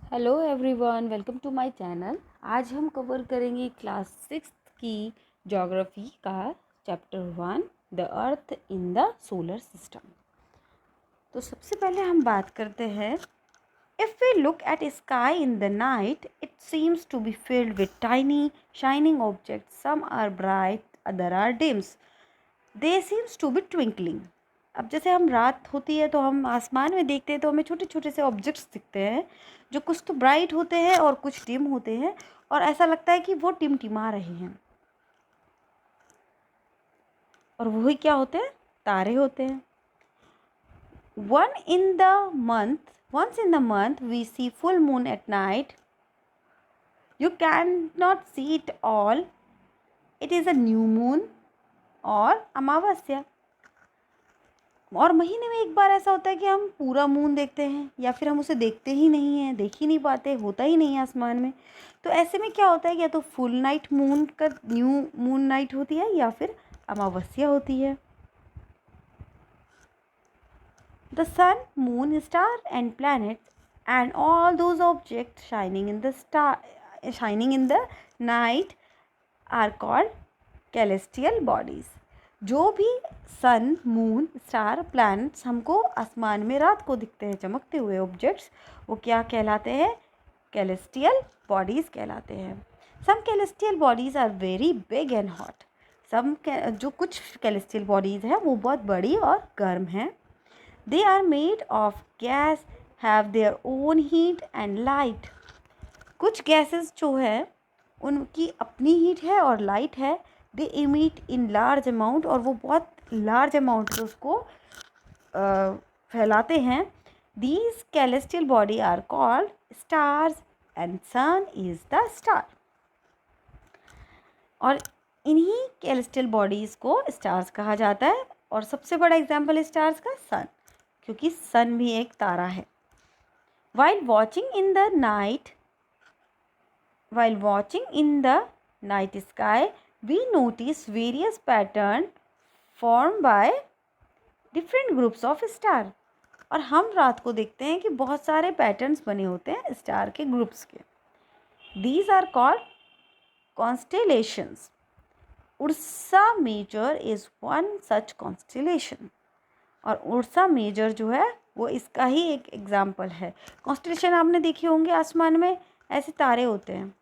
Hello everyone, welcome to my channel. आज हम cover करेंगे क्लास 6 की ज्योग्राफी का chapter 1 the earth in the solar system. तो सबसे पहले हम बात करते हैं। If we look at sky in the night it seems to be filled with tiny shining objects. Some are bright, other are dims, they seems to be twinkling. अब जैसे हम रात होती है तो हम आसमान में देखते हैं तो हमें छोटे छोटे से ऑब्जेक्ट्स दिखते हैं, जो कुछ तो ब्राइट होते हैं और कुछ डिम होते हैं, और ऐसा लगता है कि वो टिमटिमा रहे हैं। और वही क्या होते हैं? तारे होते हैं। Once in the month we see full moon at night. You cannot see it all. It is a new moon और अमावस्या। और महीने में एक बार ऐसा होता है कि हम पूरा मून देखते हैं, या फिर हम उसे देखते ही नहीं हैं, देख ही नहीं पाते, होता ही नहीं है आसमान में। तो ऐसे में क्या होता है, या तो फुल नाइट मून का न्यू मून नाइट होती है या फिर अमावस्या होती है। The sun, moon, star and planets and all those object shining in the night are called celestial bodies. जो भी सन, मून, स्टार, प्लैनेट्स हमको आसमान में रात को दिखते हैं, चमकते हुए ऑब्जेक्ट्स, वो क्या कहलाते हैं? कैलेस्टियल बॉडीज़ कहलाते हैं। Some celestial bodies are very big and hot. जो कुछ कैलेस्टियल बॉडीज़ हैं वो बहुत बड़ी और गर्म हैं। They are made of gas, have their own heat and light. कुछ गैसेस जो है उनकी अपनी हीट है और लाइट है। They emit in large amount, और वो बहुत लार्ज अमाउंट में उसको फैलाते हैं। These celestial body are called stars and sun is the star. और इन्हीं कैलेस्टियल बॉडीज़ को स्टार्स कहा जाता है। और सबसे बड़ा एग्जाम्पल स्टार्स का सन, क्योंकि सन भी एक तारा है। While watching in the night sky, we notice various patterns formed by different groups of stars. और हम रात को देखते हैं कि बहुत सारे पैटर्न्स बने होते हैं स्टार के ग्रुप्स के। These are called constellations. Ursa Major is one such constellation. और उर्सा मेजर जो है वो इसका ही एक एग्जाम्पल है। कॉन्स्टेलेशन आपने देखे होंगे, आसमान में ऐसे तारे होते हैं,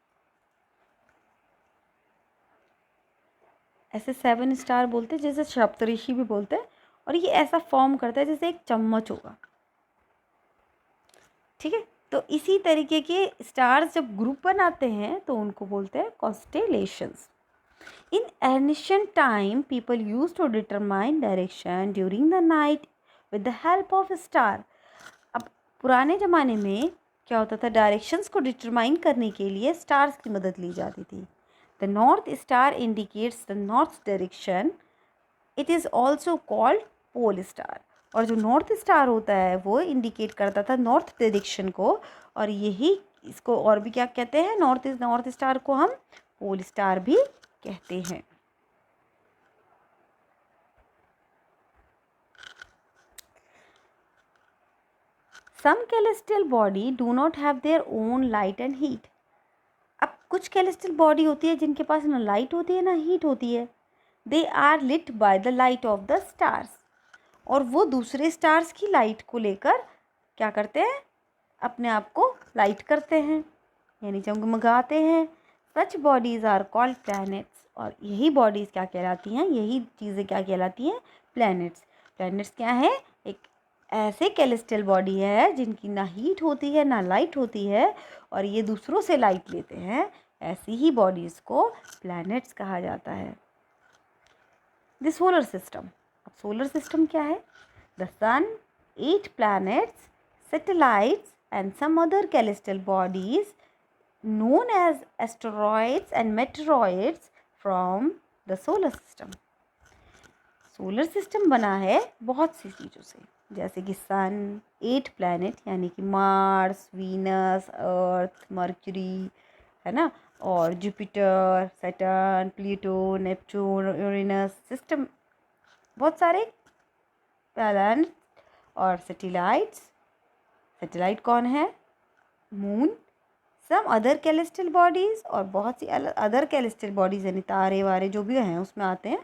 ऐसे 7 स्टार बोलते हैं, जैसे सप्तऋषि भी बोलते हैं। और ये ऐसा फॉर्म करता है जैसे एक चम्मच होगा, ठीक है। तो इसी तरीके के स्टार्स जब ग्रुप बनाते हैं तो उनको बोलते हैं constellations. In ancient time people use to determine direction during the night with the help of star. अब पुराने ज़माने में क्या होता था? डायरेक्शंस को डिटरमाइन करने के लिए स्टार्स की मदद ली जाती थी। The north star indicates the north direction. It is also called pole star. और जो नॉर्थ स्टार होता है वो इंडिकेट करता था नॉर्थ डायरेक्शन को, और यही इसको और भी क्या कहते हैं? नॉर्थ स्टार को हम पोल स्टार भी कहते हैं। Some celestial body do not have their own light and heat. अब कुछ कैलेस्टियल बॉडी होती है जिनके पास ना लाइट होती है ना हीट होती है। They are lit by the light of the stars. और वो दूसरे स्टार्स की लाइट को लेकर क्या करते हैं? अपने आप को लाइट करते हैं, यानी जगमगाते हैं। सच बॉडीज़ आर कॉल्ड प्लैनेट्स। और यही बॉडीज़ क्या कहलाती हैं? यही चीज़ें क्या कहलाती हैं? प्लैनेट्स। प्लैनेट्स क्या है? एक ऐसे कैलेस्टियल बॉडी है जिनकी ना हीट होती है ना लाइट होती है, और ये दूसरों से लाइट लेते हैं। ऐसी ही बॉडीज़ को प्लैनेट्स कहा जाता है। The solar system. अब सोलर सिस्टम क्या है? The sun, 8 planets, satellites and some other celestial bodies known as asteroids and meteoroids from the solar system. Solar system बना है बहुत सी चीज़ों से, जैसे कि सन, 8 प्लैनेट यानी कि मार्स, वीनस, अर्थ, मर्क्यूरी, है ना, और Jupiter, Saturn, Pluto, Neptune, Uranus system, बहुत सारे प्लैनेट। और सैटेलाइट्स। सैटेलाइट कौन है? मून, सम अदर कैलेस्ट्रल बॉडीज़, और बहुत सी अदर कैलेस्ट्रल बॉडीज़ यानी तारे वारे जो भी हैं उसमें आते हैं,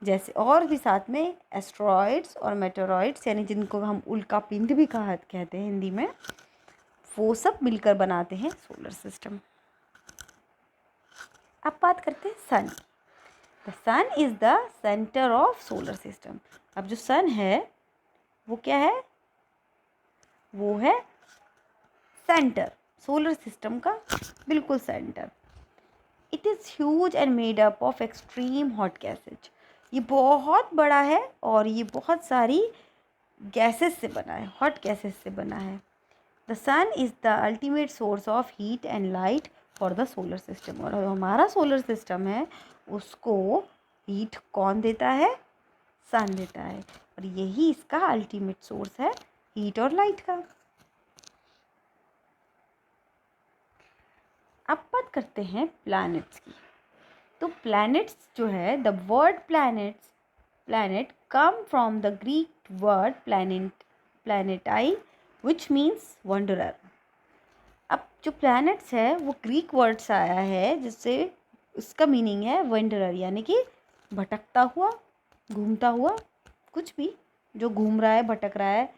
जैसे और भी साथ में एस्ट्रॉइड्स और मेटेरॉइड्स यानी जिनको हम उल्का पिंड भी कहते हैं हिंदी में, वो सब मिलकर बनाते हैं सोलर सिस्टम। अब बात करते हैं sun. The sun is the centre of solar system. अब जो सन है वो क्या है? वो है सेंटर, सोलर सिस्टम का बिल्कुल centre. It is huge and made up of extreme hot gases. ये बहुत बड़ा है और ये बहुत सारी गैसेस से बना है, हॉट गैसेस से बना है। The sun is the ultimate source of heat and light for the solar system. और हमारा सोलर सिस्टम है उसको हीट कौन देता है? सन देता है, और यही इसका अल्टीमेट सोर्स है हीट और लाइट का। अब बात करते हैं प्लैनेट्स की। तो प्लैनेट्स जो है, the word planet come from the Greek word planetai which means wanderer. अब जो प्लैनेट्स है वो ग्रीक वर्ड से आया है जिससे उसका मीनिंग है वंडरर, यानी कि भटकता हुआ, घूमता हुआ, कुछ भी जो घूम रहा है, भटक रहा है,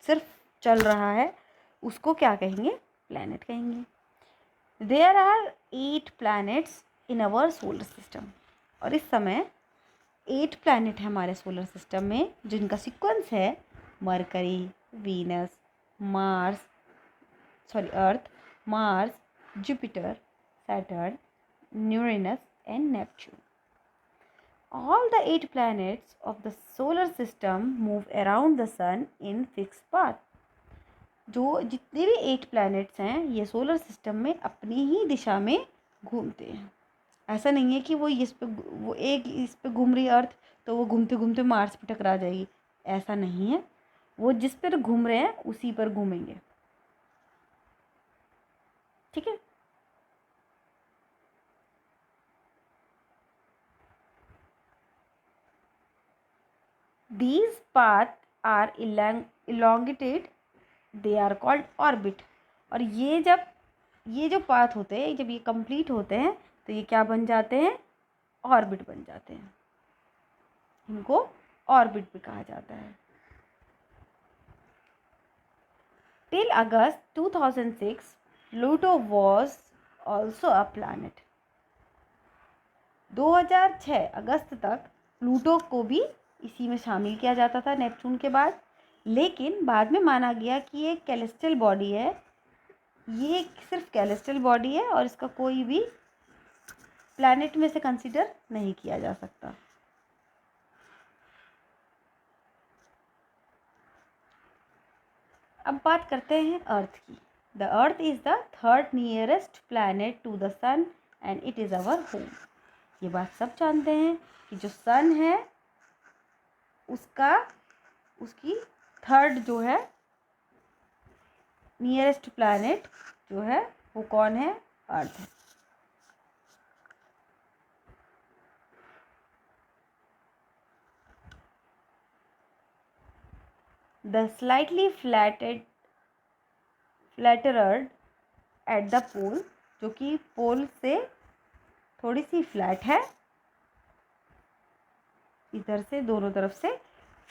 सिर्फ चल रहा है, उसको क्या कहेंगे? प्लैनेट कहेंगे। There are 8 planets in our solar system. और इस समय 8 प्लैनेट है हमारे सोलर सिस्टम में, जिनका सीक्वेंस है mercury, Venus, earth, Mars, Jupiter, Saturn, Uranus and Neptune. All the 8 planets of the solar system move around the sun in fixed path. जो जितने भी 8 प्लैनेट्स हैं ये सोलर सिस्टम में अपनी ही दिशा में घूमते हैं। ऐसा नहीं है कि वो इस पे घूम रही अर्थ तो वो घूमते घूमते मार्स पे टकरा जाएगी, ऐसा नहीं है। वो जिस पर घूम रहे हैं उसी पर घूमेंगे, ठीक है। These paths are elongated, they are called orbit। और ये जो पाथ होते हैं, जब ये कंप्लीट होते हैं तो ये क्या बन जाते हैं? ऑर्बिट बन जाते हैं। इनको ऑर्बिट भी कहा जाता है। Till August 2006 Pluto was also a planet. 2006 अगस्त तक प्लूटो को भी इसी में शामिल किया जाता था नेपच्यून के बाद, लेकिन बाद में माना गया कि ये कैलेस्ट्रल बॉडी है, ये सिर्फ कैलेस्ट्रल बॉडी है और इसका कोई भी प्लैनेट में से कंसीडर नहीं किया जा सकता। अब बात करते हैं अर्थ की। The earth is the third nearest planet to the sun and it is our home. ये बात सब जानते हैं कि जो सन है उसकी थर्ड जो है नियरेस्ट प्लैनेट जो है वो कौन है? अर्थ है। The slightly flatted flattered at the pole, जो कि पोल से थोड़ी सी फ्लैट है, इधर से दोनों तरफ से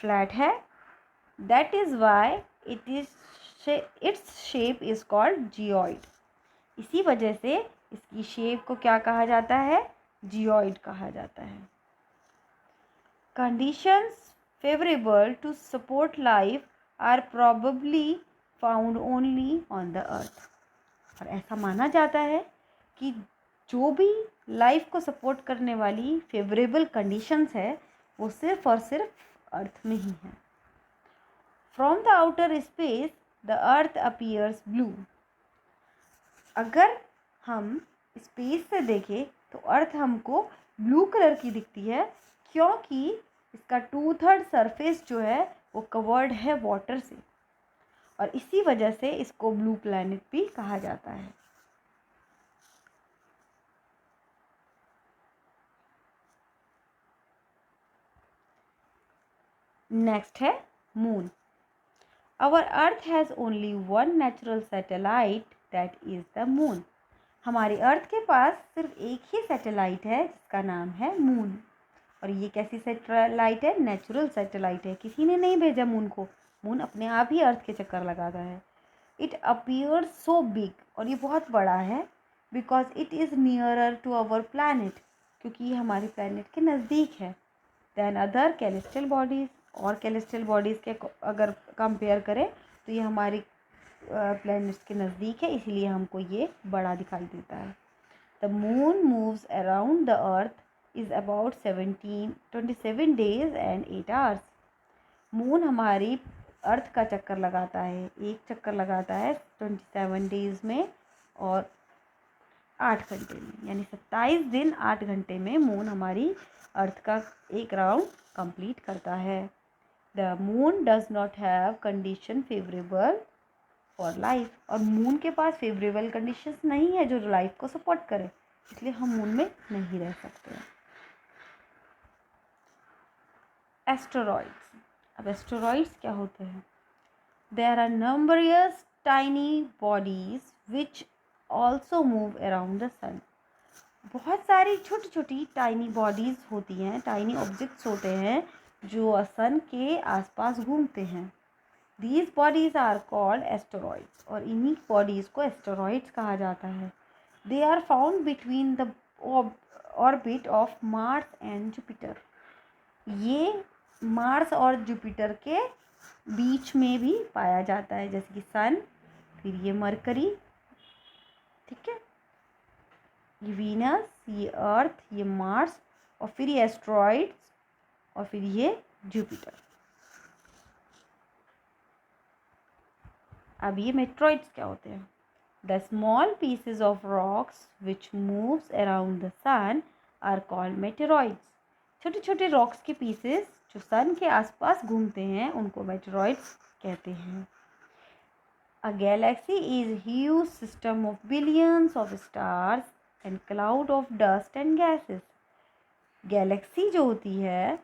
फ्लैट है। That is why its shape is called geoid. इसी वजह से इसकी शेप को क्या कहा जाता है? जियोइड कहा जाता है। Conditions favourable to support life are probably found only on the earth. और ऐसा माना जाता है कि जो भी लाइफ को सपोर्ट करने वाली फेवरेबल कंडीशंस है वो सिर्फ और सिर्फ अर्थ में ही है। From the outer space the earth appears blue. अगर हम स्पेस से देखें तो अर्थ हमको ब्लू कलर की दिखती है, क्योंकि इसका 2/3 सरफेस जो है वो कवर्ड है वाटर से, और इसी वजह से इसको ब्लू प्लैनेट भी कहा जाता है। नेक्स्ट है moon. Our earth has only one natural satellite that is the moon. हमारी अर्थ के पास सिर्फ एक ही सैटेलाइट है जिसका नाम है मून। और ये कैसी सैटेलाइट है? नेचुरल सैटेलाइट है, किसी ने नहीं भेजा मून को। मून अपने आप ही अर्थ के चक्कर लगाता है। इट अपीयर सो बिग, और ये बहुत बड़ा है, because it is nearer to our planet, क्योंकि ये हमारे प्लानट के नज़दीक है, दैन अदर कैलेस्ट्रियल बॉडीज़। और कैलेस्ट्रियल बॉडीज़ के अगर कंपेयर करें तो ये हमारी प्लैनेट्स के नज़दीक है, इसीलिए हमको ये बड़ा दिखाई देता है। The moon moves around the earth is about 27 days and 8 hours। Moon हमारी अर्थ का चक्कर लगाता है, एक चक्कर लगाता है 27 डेज़ में और 8 घंटे में, यानी 27 दिन 8 घंटे में मून हमारी अर्थ का एक राउंड कंप्लीट करता है। The moon does not have condition favourable for life, और मून के पास फेवरेबल कंडीशंस नहीं है जो लाइफ को सपोर्ट करे, इसलिए हम मून में नहीं रह सकते हैं। एस्टेरॉइड्स। अब एस्टेरॉइड्स क्या होते हैं? There are numerous tiny bodies which also move around the sun. बहुत सारी छोटी छोटी टाइनी बॉडीज़ होती हैं, टाइनी ऑब्जेक्ट्स होते हैं जो सन के आसपास घूमते हैं। These bodies are called asteroids, और इन्हीं बॉडीज़ को एस्टेरॉइड्स कहा जाता है। They are found between the orbit of Mars and Jupiter। ये मार्स और जुपिटर के बीच में भी पाया जाता है, जैसे कि सन, फिर ये मरकरी, ठीक है, ये वीनस, ये अर्थ, ये मार्स, और फिर ये एस्टेरॉइड्स, और फिर ये जुपिटर। अब ये मेट्रॉइड्स क्या होते हैं? The small pieces of rocks which moves around the sun are called meteoroids. छोटे छोटे रॉक्स के पीसेस जो सन के आसपास घूमते हैं उनको मेटेरॉइड्स कहते हैं। A galaxy is huge system of billions of stars and cloud of dust and gases. Galaxy जो होती है,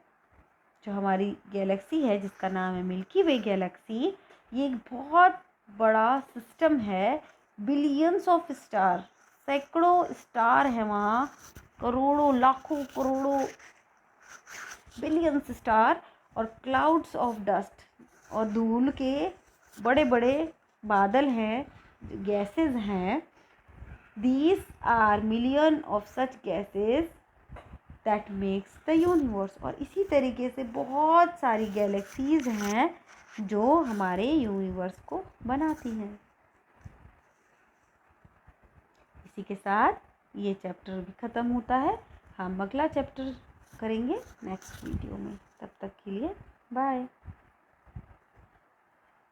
जो हमारी गैलेक्सी है जिसका नाम है मिल्की वे गैलेक्सी, ये एक बहुत बड़ा सिस्टम है। बिलियंस ऑफ स्टार, सैकड़ों स्टार हैं वहाँ, करोड़ों, लाखों, करोड़ों, बिलियंस स्टार, और क्लाउड्स ऑफ डस्ट, और धूल के बड़े बड़े बादल हैं, गैसेस हैं। These are million of such gases that makes the universe. और इसी तरीके से बहुत सारी गैलेक्सीज हैं जो हमारे यूनिवर्स को बनाती हैं। इसी के साथ ये चैप्टर भी ख़त्म होता है। हम अगला चैप्टर करेंगे नेक्स्ट वीडियो में। तब तक के लिए बाय।